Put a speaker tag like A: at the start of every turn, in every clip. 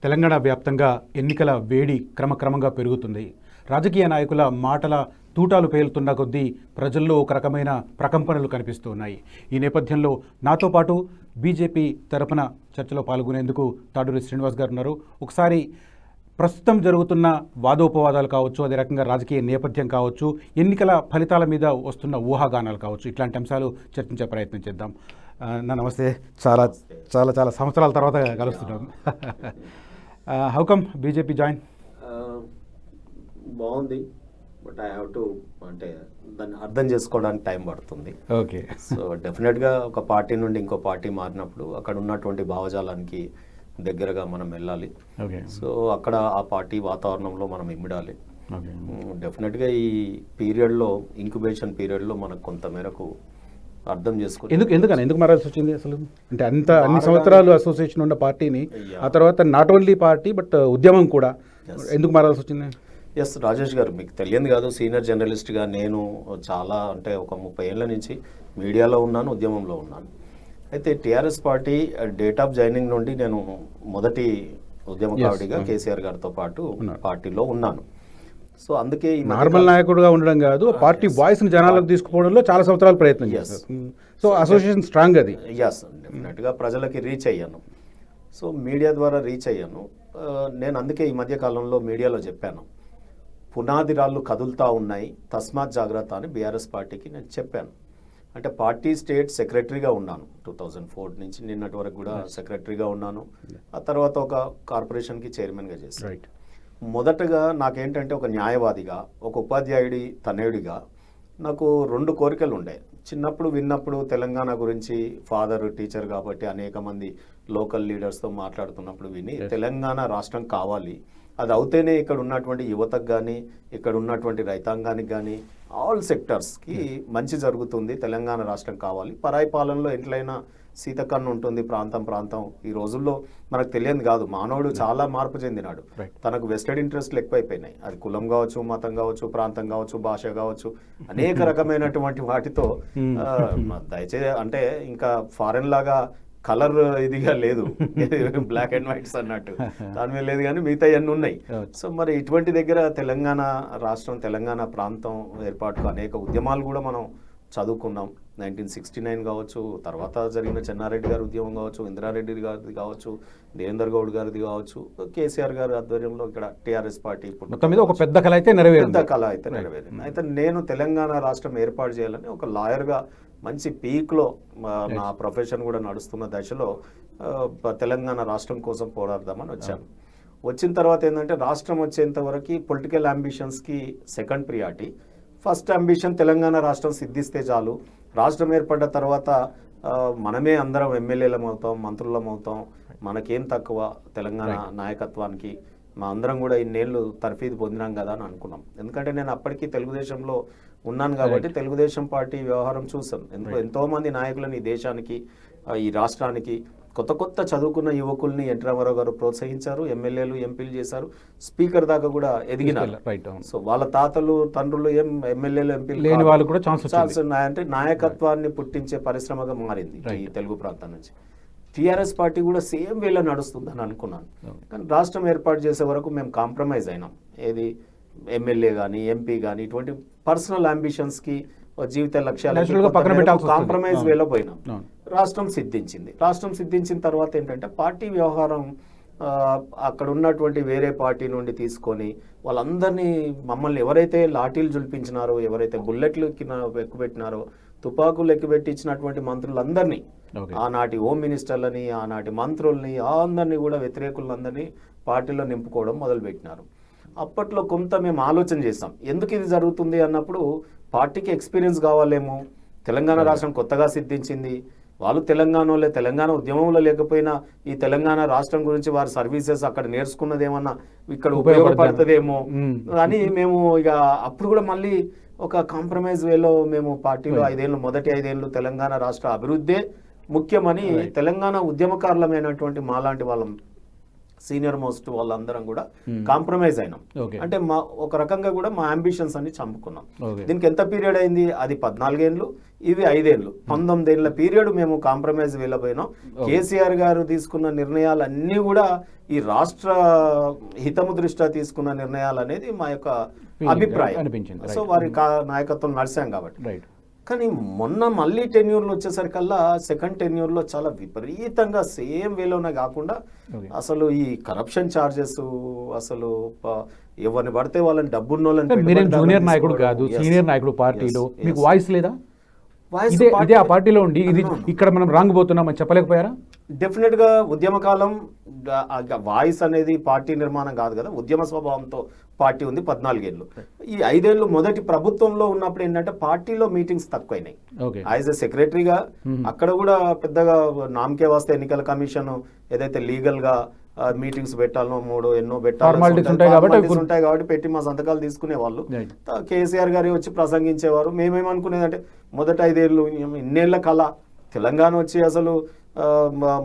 A: తెలంగాణ వ్యాప్తంగా ఎన్నికల వేడి క్రమక్రమంగా పెరుగుతుంది. రాజకీయ నాయకుల మాటల తూటాలు పేలుతున్న కొద్దీ ప్రజల్లో ఒక రకమైన ప్రకంపనలు కనిపిస్తూ ఉన్నాయి. ఈ నేపథ్యంలో నాతో పాటు బీజేపీ తరపున చర్చలో పాల్గొనేందుకు తాడూరి శ్రీనివాస్ గారు ఉన్నారు. ఒకసారి ప్రస్తుతం జరుగుతున్న వాదోపవాదాలు కావచ్చు, అదే రకంగా రాజకీయ నేపథ్యం కావచ్చు, ఎన్నికల ఫలితాల మీద వస్తున్న ఊహాగానాలు కావచ్చు, ఇట్లాంటి అంశాలు చర్చించే ప్రయత్నం చేద్దాం. నమస్తే. చాలా చాలా చాలా సంవత్సరాల తర్వాత కలుస్తున్నాం. How come BJP join?
B: బాగుంది, బట్ ఐ హ్యావ్ టు అంటే దాన్ని అర్థం చేసుకోవడానికి టైం పడుతుంది.
A: ఓకే.
B: సో డెఫినెట్గా ఒక పార్టీ నుండి ఇంకో పార్టీ మారినప్పుడు అక్కడ ఉన్నటువంటి భావజాలానికి దగ్గరగా మనం వెళ్ళాలి.
A: ఓకే.
B: సో అక్కడ ఆ పార్టీ వాతావరణంలో మనం ఇమిడాలి.
A: ఓకే.
B: డెఫినెట్గా ఈ పీరియడ్లో, ఇంక్యుబేషన్ పీరియడ్లో మనకు కొంత మేరకు అర్థం చేసుకోవాలి.
A: ఎందుకు మారాల్సి వచ్చింది అసలు? అంటే అన్ని సంవత్సరాలు అసోసియేషన్ ఉన్న పార్టీని ఆ తర్వాత నాట్ ఓన్లీ పార్టీ బట్ ఉద్యమం కూడా ఎందుకు మారాల్సి వచ్చింది?
B: ఎస్ రాజేష్ గారు, మీకు తెలియదు కాదు, సీనియర్ జర్నలిస్ట్గా నేను చాలా అంటే ఒక 30 ఏళ్ళ నుంచి మీడియాలో ఉన్నాను, ఉద్యమంలో ఉన్నాను. అయితే TRS party date of joining నుండి నేను మొదటి ఉద్యమకారుడిగా కేసీఆర్ గారితో పాటు పార్టీలో ఉన్నాను. సో అందుకే
A: నార్మల్ నాయకుడుగా ఉండడం కాదు, పార్టీ వాయిస్ని జనాలకు తీసుకుపోవడంలో చాలా సంవత్సరాలు ప్రయత్నం చేస్తారు. సో అసోసియేషన్ స్ట్రాంగ్ అది.
B: ఎస్, డెఫినెట్గా ప్రజలకి రీచ్ అయ్యాను. సో మీడియా ద్వారా రీచ్ అయ్యాను. నేను అందుకే ఈ మధ్య కాలంలో మీడియాలో చెప్పాను, పునాది రాళ్ళు కదులుతూ ఉన్నాయి, తస్మాత్ జాగ్రత్త అని బీఆర్ఎస్ పార్టీకి నేను చెప్పాను. అంటే పార్టీ స్టేట్ సెక్రటరీగా ఉన్నాను 2004 నుంచి నిన్నటి వరకు కూడా సెక్రటరీగా ఉన్నాను. ఆ తర్వాత ఒక కార్పొరేషన్కి చైర్మన్గా చేశాను. మొదటగా నాకేంటంటే ఒక న్యాయవాదిగా, ఒక ఉపాధ్యాయుడి తనయుడిగా నాకు 2 కోరికలు ఉండే. చిన్నప్పుడు విన్నప్పుడు తెలంగాణ గురించి, ఫాదర్ టీచర్ కాబట్టి అనేక మంది లోకల్ లీడర్స్తో మాట్లాడుతున్నప్పుడు విని తెలంగాణ రాష్ట్రం కావాలి, అది అవుతేనే ఇక్కడ ఉన్నటువంటి యువతకు కానీ, ఇక్కడ ఉన్నటువంటి రైతాంగానికి కానీ, ఆల్ సెక్టర్స్కి మంచి జరుగుతుంది, తెలంగాణ రాష్ట్రం కావాలి. పరాయి పాలనలో ఎట్లయినా సీతకన్ను ఉంటుంది ప్రాంతం. ఈ రోజుల్లో మనకు తెలియదు కాదు, మానవుడు చాలా మార్పు చెందినాడు. తనకు వెస్టెడ్ ఇంట్రెస్ట్లు ఎక్కువైపోయినాయి. అది కులం కావచ్చు, మతం కావచ్చు, ప్రాంతం కావచ్చు, భాష కావచ్చు, అనేక రకమైనటువంటి వాటితో దయచేసి అంటే ఇంకా ఫారెన్ లాగా కలర్ ఇదిగా లేదు, బ్లాక్ అండ్ వైట్స్ అన్నట్టు దాని మీద లేదు, కానీ మిగతా అన్నీ ఉన్నాయి. సో మరి ఇటువంటి దగ్గర తెలంగాణ రాష్ట్రం, తెలంగాణ ప్రాంతం ఏర్పాటుకు అనేక ఉద్యమాలు కూడా మనం చదువుకున్నాం. 1969 కావచ్చు, తర్వాత జరిగిన చెన్నారెడ్డి గారి ఉద్యమం కావచ్చు, ఇందిరారెడ్డి గారిది కావచ్చు, దేవేందర్ గౌడ్ గారిది కావచ్చు, కేసీఆర్ గారి ఆధ్వర్యంలో ఇక్కడ టీఆర్ఎస్ పార్టీ
A: ఒక పెద్ద కళ అయితే
B: నెరవేరింది. అయితే నేను తెలంగాణ రాష్ట్రం ఏర్పాటు చేయాలని ఒక లాయర్గా మంచి పీక్లో నా ప్రొఫెషన్ కూడా నడుస్తున్న దశలో తెలంగాణ రాష్ట్రం కోసం పోరాడదామని వచ్చాను. వచ్చిన తర్వాత ఏంటంటే రాష్ట్రం వచ్చేంత వరకు పొలిటికల్ అంబిషన్స్కి second priority. First ambition Telangana రాష్ట్రం సిద్ధిస్తే చాలు, రాష్ట్రం ఏర్పడ్డ తర్వాత మనమే అందరం ఎమ్మెల్యేలం అవుతాం, మంత్రులం అవుతాం, మనకేం తక్కువ తెలంగాణ నాయకత్వానికి, మా అందరం కూడా ఇన్నేళ్ళు తర్ఫీదు పొందినాం కదా అని అనుకున్నాం. ఎందుకంటే నేను అప్పటికీ తెలుగుదేశంలో ఉన్నాను కాబట్టి తెలుగుదేశం పార్టీ వ్యవహారం చూసాను. ఎంతోమంది నాయకులను ఈ దేశానికి, ఈ రాష్ట్రానికి, కొత్త చదువుకున్న యువకుల్ని ఎన్ రామారావు గారు ప్రోత్సహించారు, ఎమ్మెల్యేలు ఎంపీలు చేశారు, స్పీకర్ దాకా కూడా ఎదిగినారు. సో వాళ్ళ తాతలు తండ్రులు ఎమ్మెల్యేలు ఎంపీలు
A: వాళ్ళు కూడా ఛాన్స్
B: ఉన్నాయంటే నాయకత్వాన్ని పుట్టించే పరిశ్రమగా మారింది ఈ తెలుగు ప్రాంతం నుంచి. టీఆర్ఎస్ పార్టీ కూడా సేమ్ వేలో నడుస్తుందని అనుకున్నాను. కానీ రాష్ట్రం ఏర్పాటు చేసే వరకు మేము కాంప్రమైజ్ అయినాం. ఏది ఎమ్మెల్యే కానీ, ఎంపీ కానీ, ఇటువంటి పర్సనల్ అంబిషన్స్కి, జీవిత లక్ష్యాలు కాంప్రమైజ్ వేలో పోయినాం. రాష్ట్రం సిద్ధించిన తర్వాత ఏంటంటే పార్టీ వ్యవహారం అక్కడ ఉన్నటువంటి వేరే పార్టీ నుండి తీసుకొని వాళ్ళందరినీ, మమ్మల్ని ఎవరైతే లాఠీలు జుల్పించినారో, ఎవరైతే బుల్లెట్లు ఎక్కుపెట్టినారో, తుపాకులు ఎక్కుపెట్టించినటువంటి మంత్రులందరినీ, ఆనాటి హోమ్ మినిస్టర్లని, ఆనాటి మంత్రుల్ని, అందరినీ కూడా వ్యతిరేకులందరినీ పార్టీలో నింపుకోవడం మొదలుపెట్టినారు. అప్పట్లో కొంత మేము ఆలోచన చేసాం, ఎందుకు ఇది జరుగుతుంది అన్నప్పుడు పార్టీకి ఎక్స్పీరియన్స్ కావాలేమో, తెలంగాణ రాష్ట్రం కొత్తగా సిద్ధించింది, వాళ్ళు తెలంగాణ ఉద్యమంలో లేకపోయినా ఈ తెలంగాణ రాష్ట్రం గురించి వారి సర్వీసెస్ అక్కడ నేర్చుకున్నదేమన్నా ఇక్కడ ఉపయోగపడుతుందేమో అని మేము ఇక అప్పుడు కూడా మళ్ళీ ఒక కాంప్రమైజ్ వేలో మేము పార్టీలో మొదటి 5 ఏళ్ళు తెలంగాణ రాష్ట్ర అభివృద్ధే ముఖ్యమని తెలంగాణ ఉద్యమకారులమైనటువంటి మాలాంటి వాళ్ళం సీనియర్ మోస్ట్ వాళ్ళందరం కూడా కాంప్రమైజ్ అయినాం.
A: ఓకే.
B: అంటే మా ఒక రకంగా కూడా మా అంబిషన్స్ అన్ని చంపుకున్నాం.
A: ఓకే.
B: దీనికి ఎంత పీరియడ్ అయింది? అది 14 ఏళ్ళు, ఇవి 5 ఏళ్ళు, 19 ఏళ్ళ పీరియడ్ మేము కాంప్రమైజ్ వెళ్ళబోయినాం. కేసీఆర్ గారు తీసుకున్న నిర్ణయాలన్నీ కూడా ఈ రాష్ట్ర హితము దృష్ట్యా తీసుకున్న నిర్ణయాలు అనేది మా యొక్క అభిప్రాయం
A: అనిపించింది.
B: సో వారి నాయకత్వం నడిచాం కాబట్టి.
A: రైట్.
B: కానీ మొన్న మళ్ళీ టెన్యూర్లో వచ్చేసరికల్లా సెకండ్ టెన్యూర్లో చాలా విపరీతంగా సేమ్ వేలోనే కాకుండా అసలు ఈ కరప్షన్ ఛార్జెస్ అసలు ఎవరిని పడితే వాళ్ళని డబ్బున్నోళ్ళని
A: మీరేం జూనియర్ నాయకుడు కాదు, సీనియర్ నాయకుడు పార్టీలో, మీకు వాయిస్ లేదా? ఇదే ఆ పార్టీలో ఉండి ఇది ఇక్కడ మనం రాంగ్ పోతున్నామని చెప్పలేకపోయారా?
B: డెఫినెట్ గా ఉద్యమకాలం వాయిస్ అనేది పార్టీ నిర్మాణం కాదు కదా, ఉద్యమ స్వభావంతో పార్టీ ఉంది 14 ఏళ్ళు. ఈ 5 ఏళ్ళు మొదటి ప్రభుత్వంలో ఉన్నప్పుడు ఏంటంటే పార్టీలో మీటింగ్స్ తక్కువైనాయి. యాజ్ ఎ సెక్రటరీగా అక్కడ కూడా పెద్దగా నామకే వాస్తే ఎన్నికల కమిషన్ ఏదైతే లీగల్ గా మీటింగ్స్ పెట్టాలనో ఎన్నో ఉంటాయి కాబట్టి పెట్టి మా సంతకాలు తీసుకునే వాళ్ళు. కేసీఆర్ గారి వచ్చి ప్రసంగించేవారు. మేమేమనుకునేదంటే మొదటి 5 ఏళ్ళు ఇన్నేళ్ల కళ తెలంగాణ వచ్చి అసలు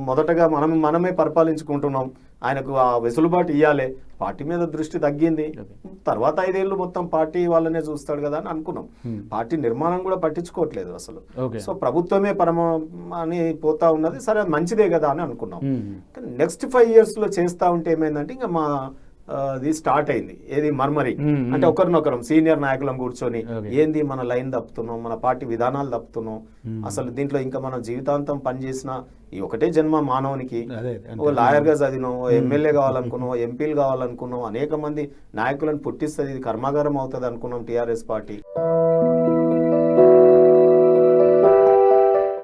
B: మొదటగా మనమే పరిపాలించుకుంటున్నాం, ఆయనకు ఆ వెసులుబాటు ఇవ్వాలి, పార్టీ మీద దృష్టి తగ్గింది, తర్వాత 5 ఏళ్ళు మొత్తం పార్టీ వాళ్ళనే చూస్తాడు కదా అని అనుకున్నాం. పార్టీ నిర్మాణం కూడా పట్టించుకోవట్లేదు అసలు. సో ప్రభుత్వమే పరమ అని పోతా ఉన్నది. సరే మంచిదే కదా అని అనుకున్నాం. కానీ నెక్స్ట్ 5 years లో చేస్తా ఉంటే ఏమైందంటే ఇంకా మా అది స్టార్ట్ అయింది. ఏది మర్మరి అంటే ఒకరినొకరం సీనియర్ నాయకులం కూర్చొని ఏంది మన లైన్ తప్పుతున్నాం, మన పార్టీ విధానాలు తప్పుతున్నాం, అసలు దీంట్లో ఇంకా మనం జీవితాంతం పనిచేసిన ఈ ఒకటే జన్మ మానవునికి, ఓ లాయర్ గా చదివినాం, ఎమ్మెల్యే కావాలనుకున్నాం, ఎంపీలు కావాలనుకున్నాం, అనేక మంది నాయకులను పుట్టిస్తుంది, ఇది కర్మాగారం అవుతుంది అనుకున్నాం టీఆర్ఎస్ పార్టీ.